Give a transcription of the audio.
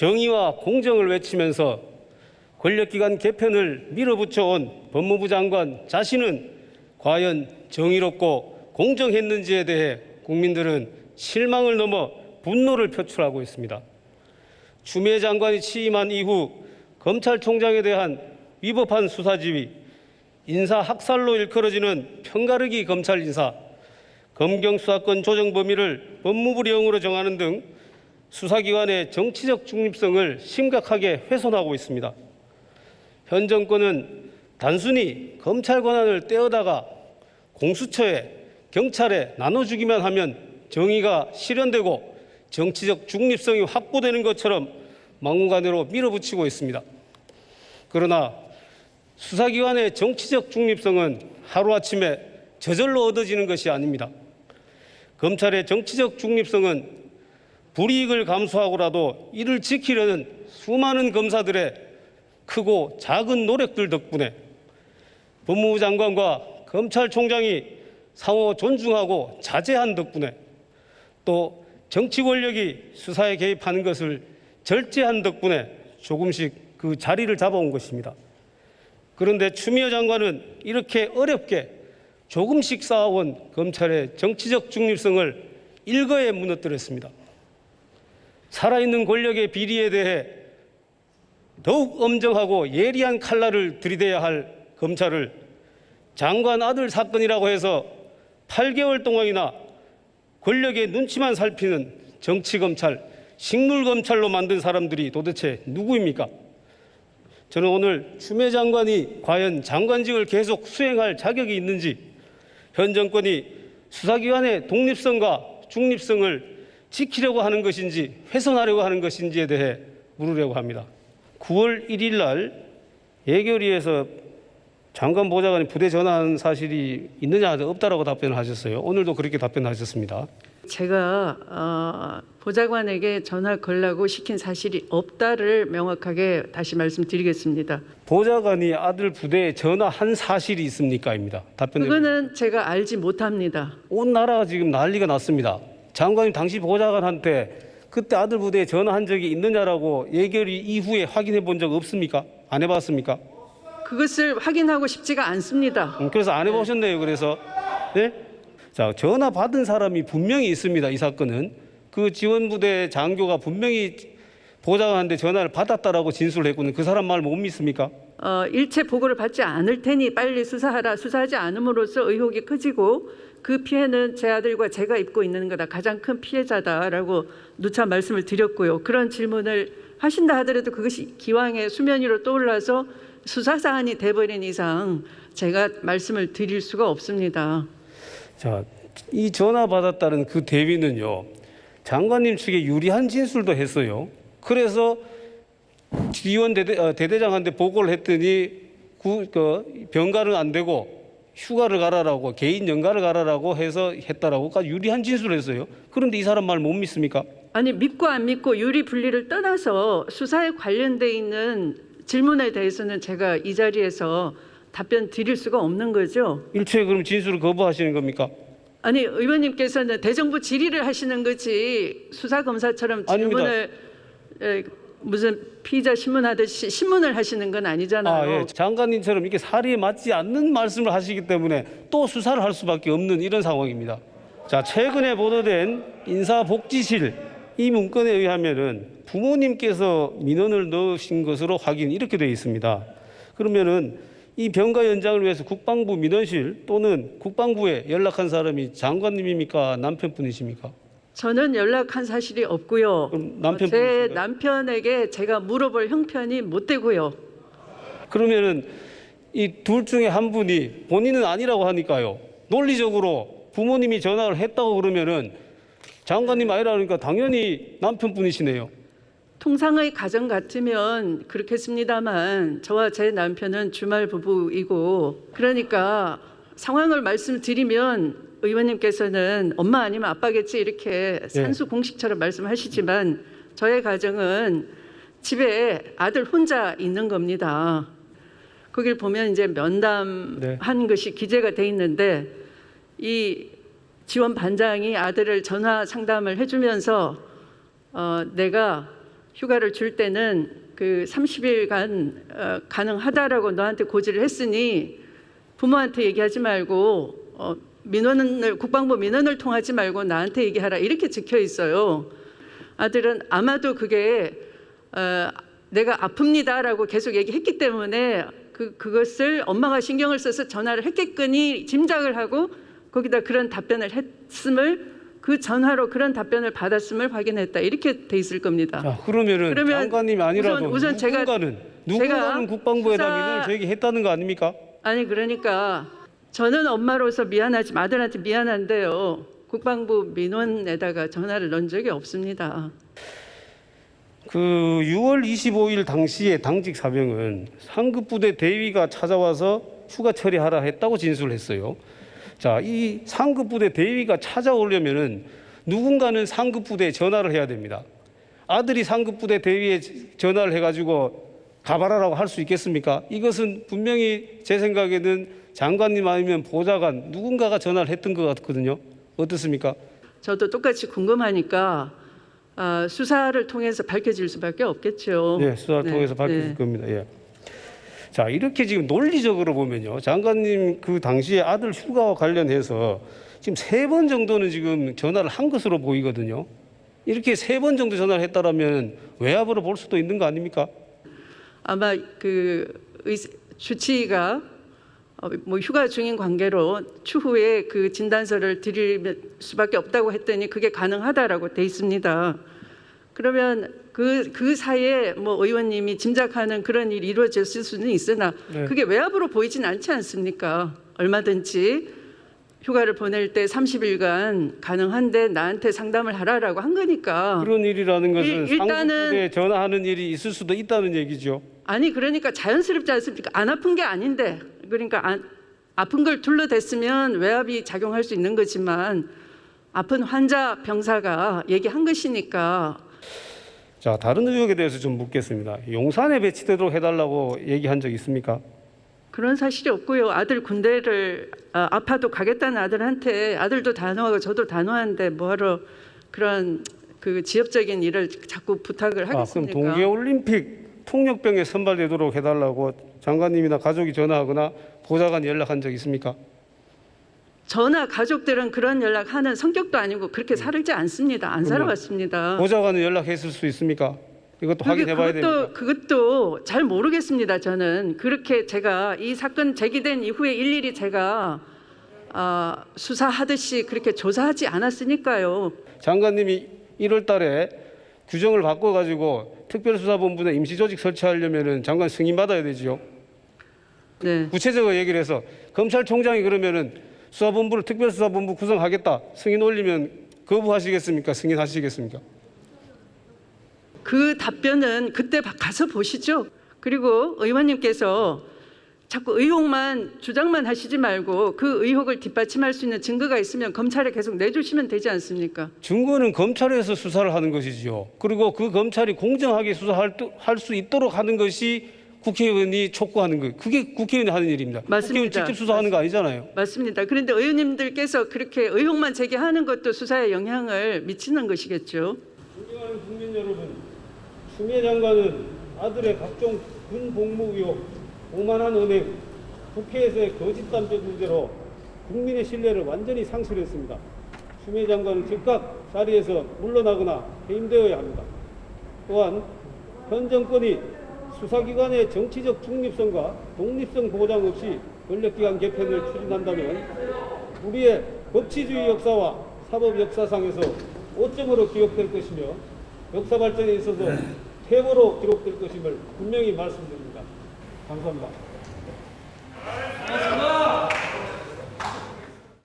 정의와 공정을 외치면서 권력기관 개편을 밀어붙여온 법무부 장관 자신은 과연 정의롭고 공정했는지에 대해 국민들은 실망을 넘어 분노를 표출하고 있습니다. 추미애 장관이 취임한 이후 검찰총장에 대한 위법한 수사지휘, 인사학살로 일컬어지는 편가르기 검찰 인사, 검경수사권 조정 범위를 법무부령으로 정하는 등 수사기관의 정치적 중립성을 심각하게 훼손하고 있습니다. 현 정권은 단순히 검찰 권한을 떼어다가 공수처에, 경찰에 나눠주기만 하면 정의가 실현되고 정치적 중립성이 확보되는 것처럼 막무가내로 밀어붙이고 있습니다. 그러나 수사기관의 정치적 중립성은 하루아침에 저절로 얻어지는 것이 아닙니다. 검찰의 정치적 중립성은 불이익을 감수하고라도 이를 지키려는 수많은 검사들의 크고 작은 노력들 덕분에 법무부 장관과 검찰총장이 상호 존중하고 자제한 덕분에 또 정치 권력이 수사에 개입하는 것을 절제한 덕분에 조금씩 그 자리를 잡아온 것입니다. 그런데 추미애 장관은 이렇게 어렵게 조금씩 쌓아온 검찰의 정치적 중립성을 일거에 무너뜨렸습니다. 살아있는 권력의 비리에 대해 더욱 엄정하고 예리한 칼날을 들이대야 할 검찰을 장관 아들 사건이라고 해서 8개월 동안이나 권력의 눈치만 살피는 정치검찰, 식물검찰로 만든 사람들이 도대체 누구입니까? 저는 오늘 추미애 장관이 과연 장관직을 계속 수행할 자격이 있는지, 현 정권이 수사기관의 독립성과 중립성을 지키려고 하는 것인지 훼손하려고 하는 것인지에 대해 물으려고 합니다. 9월 1일 날 예결위에서 장관 보좌관이 부대 전화한 사실이 있느냐 없다라고 답변을 하셨어요. 오늘도 그렇게 답변하셨습니다. 제가 보좌관에게 전화 걸라고 시킨 사실이 없다를 명확하게 다시 말씀드리겠습니다. 보좌관이 아들 부대에 전화한 사실이 있습니까?입니다. 답변. 그거는 제가 알지 못합니다. 온 나라가 지금 난리가 났습니다. 장관님 당시 보좌관한테 그때 아들 부대에 전화한 적이 있느냐라고 예결위 이후에 확인해 본 적 없습니까? 안 해봤습니까? 그것을 확인하고 싶지가 않습니다. 그래서 안 해보셨네요. 그래서 네? 자, 전화 받은 사람이 분명히 있습니다. 이 사건은 그 지원부대 장교가 분명히 보좌관한테 전화를 받았다라고 진술을 했거든요. 그 사람 말 못 믿습니까? 일체 보고를 받지 않을 테니 빨리 수사하라. 수사하지 않음으로써 의혹이 커지고 그 피해는 제 아들과 제가 입고 있는 거다. 가장 큰 피해자다라고 누차 말씀을 드렸고요. 그런 질문을 하신다 하더라도 그것이 기왕에 수면 위로 떠올라서 수사 사안이 돼버린 이상 제가 말씀을 드릴 수가 없습니다. 자, 이 전화 받았다는 그 대위는요, 장관님 측에 유리한 진술도 했어요. 그래서 지원 대대장한테 보고를 했더니 병가는 안 되고 휴가를 가라라고, 개인 연가를 가라라고 해서 했다라고까지 유리한 진술을 했어요. 그런데 이 사람 말 못 믿습니까? 아니, 믿고 안 믿고 유리 분리를 떠나서 수사에 관련돼 있는 질문에 대해서는 제가 이 자리에서 답변 드릴 수가 없는 거죠. 일체 그럼 진술을 거부하시는 겁니까? 아니, 의원님께서는 대정부 질의를 하시는 거지 수사검사처럼 질문을 무슨 피의자 신문하듯이 신문을 하시는 건 아니잖아요. 예. 장관님처럼 이게 사리에 맞지 않는 말씀을 하시기 때문에 또 수사를 할 수밖에 없는 이런 상황입니다. 자, 최근에 보도된 인사복지실 이 문건에 의하면은 부모님께서 민원을 넣으신 것으로 확인 이렇게 되어 있습니다. 그러면은 이 병가 연장을 위해서 국방부 민원실 또는 국방부에 연락한 사람이 장관님입니까? 남편분이십니까? 저는 연락한 사실이 없고요. 그럼 제 남편에게 제가 물어볼 형편이 못 되고요. 그러면은 이 둘 중에 한 분이 본인은 아니라고 하니까요. 논리적으로 부모님이 전화를 했다고 그러면은 장관님 아니라 그러니까 당연히 남편분이시네요. 통상의 가정 같으면 그렇겠습니다만 저와 제 남편은 주말 부부이고 그러니까 상황을 말씀드리면 의원님께서는 엄마 아니면 아빠겠지 이렇게 산수 공식처럼 말씀하시지만 저의 가정은 집에 아들 혼자 있는 겁니다. 거길 보면 이제 면담한 것이 기재가 돼 있는데 이 지원 반장이 아들을 전화 상담을 해주면서 내가 휴가를 줄 때는 그 30일간 가능하다라고 너한테 고지를 했으니 부모한테 얘기하지 말고 민원을 국방부 민원을 통하지 말고 나한테 얘기하라 이렇게 적혀 있어요. 아들은 아마도 그게 내가 아픕니다라고 계속 얘기했기 때문에 그것을 엄마가 신경을 써서 전화를 했겠거니 짐작을 하고 거기다 그런 답변을 했음을 그 전화로 그런 답변을 받았음을 확인했다 이렇게 돼 있을 겁니다. 자, 그러면 장관님이 아니라도 우선 누군가는 국방부에다 민원을 제기했다는 거 아닙니까? 아니 그러니까 저는 엄마로서 미안하지 아들한테 미안한데요. 국방부 민원에다가 전화를 넣은 적이 없습니다. 그 6월 25일 당시에 당직 사병은 상급 부대 대위가 찾아와서 휴가 처리하라 했다고 진술했어요. 자, 이 상급 부대 대위가 찾아오려면은 누군가는 상급 부대에 전화를 해야 됩니다. 아들이 상급 부대 대위에 전화를 해가지고 가봐라라고 할 수 있겠습니까? 이것은 분명히 제 생각에는 장관님 아니면 보좌관 누군가가 전화를 했던 것 같거든요. 어떻습니까? 저도 똑같이 궁금하니까 수사를 통해서 밝혀질 수밖에 없겠죠. 네, 수사를 통해서 밝혀질 겁니다. 예. 자, 이렇게 지금 논리적으로 보면요, 장관님 그 당시에 아들 휴가와 관련해서 지금 3번 정도는 지금 전화를 한 것으로 보이거든요. 이렇게 3번 정도 전화를 했다라면 외압으로 볼 수도 있는 거 아닙니까? 아마 그 주치의가 뭐 휴가 중인 관계로 추후에 그 진단서를 드릴 수밖에 없다고 했더니 그게 가능하다라고 돼 있습니다. 그러면 그 사이에 뭐 의원님이 짐작하는 그런 일이 이루어졌을 수는 있으나 그게 외압으로 보이진 않지 않습니까? 얼마든지 휴가를 보낼 때 30일간 가능한데 나한테 상담을 하라라고 한 거니까. 그런 일이라는 것은 일단은 상급부대에 전화하는 일이 있을 수도 있다는 얘기죠. 아니 그러니까 자연스럽지 않습니까? 안 아픈 게 아닌데 그러니까 아픈 걸 둘러댔으면 외압이 작용할 수 있는 거지만 아픈 환자 병사가 얘기한 것이니까. 자, 다른 의혹에 대해서 좀 묻겠습니다. 용산에 배치되도록 해달라고 얘기한 적 있습니까? 그런 사실이 없고요. 아들 군대를 아파도 가겠다는 아들한테 아들도 단호하고 저도 단호한데 뭐하러 그런 그 지역적인 일을 자꾸 부탁을 하겠습니까? 그럼 동계올림픽 통역병에 선발되도록 해달라고 장관님이나 가족이 전화하거나 보좌관이 연락한 적 있습니까? 저나 가족들은 그런 연락하는 성격도 아니고 그렇게 살지 않습니다. 안 살아왔습니다. 보좌관은 연락했을 수 있습니다. 이것도 확인해봐야 됩니다. 그것도 잘 모르겠습니다. 저는 그렇게 제가 이 사건 제기된 이후에 일일이 제가 수사하듯이 그렇게 조사하지 않았으니까요. 장관님이 1월 달에 규정을 바꿔가지고 특별수사본부나 임시조직 설치하려면은 장관 승인 받아야 되지요. 네. 구체적으로 얘기를 해서 검찰총장이 그러면은 수사본부를 특별수사본부 구성하겠다 승인 올리면 거부하시겠습니까? 승인하시겠습니까? 그 답변은 그때 가서 보시죠. 그리고 의원님께서 자꾸 의혹만 주장만 하시지 말고 그 의혹을 뒷받침할 수 있는 증거가 있으면 검찰에 계속 내주시면 되지 않습니까? 증거는 검찰에서 수사를 하는 것이지요. 그리고 그 검찰이 공정하게 수사할 수 있도록 하는 것이 국회의원이 촉구하는 거예요. 그게 국회의원이 하는 일입니다. 맞습니다. 국회의원 직접 수사하는 거 아니잖아요. 맞습니다. 그런데 의원님들께서 그렇게 의혹만 제기하는 것도 수사에 영향을 미치는 것이겠죠. 존경하는 국민 여러분, 추미애 장관은 아들의 각종 군복무 의혹, 오만한 은행, 국회에서의 거짓 담배 문제로 국민의 신뢰를 완전히 상실했습니다. 추미애 장관은 즉각 자리에서 물러나거나 해임되어야 합니다. 또한 현 정권이 수사기관의 정치적 중립성과 독립성 보장 없이 권력기관 개편을 추진한다면 우리의 법치주의 역사와 사법 역사상에서 오점으로 기록될 것이며 역사 발전에 있어서 퇴보로 기록될 것임을 분명히 말씀드립니다. 감사합니다.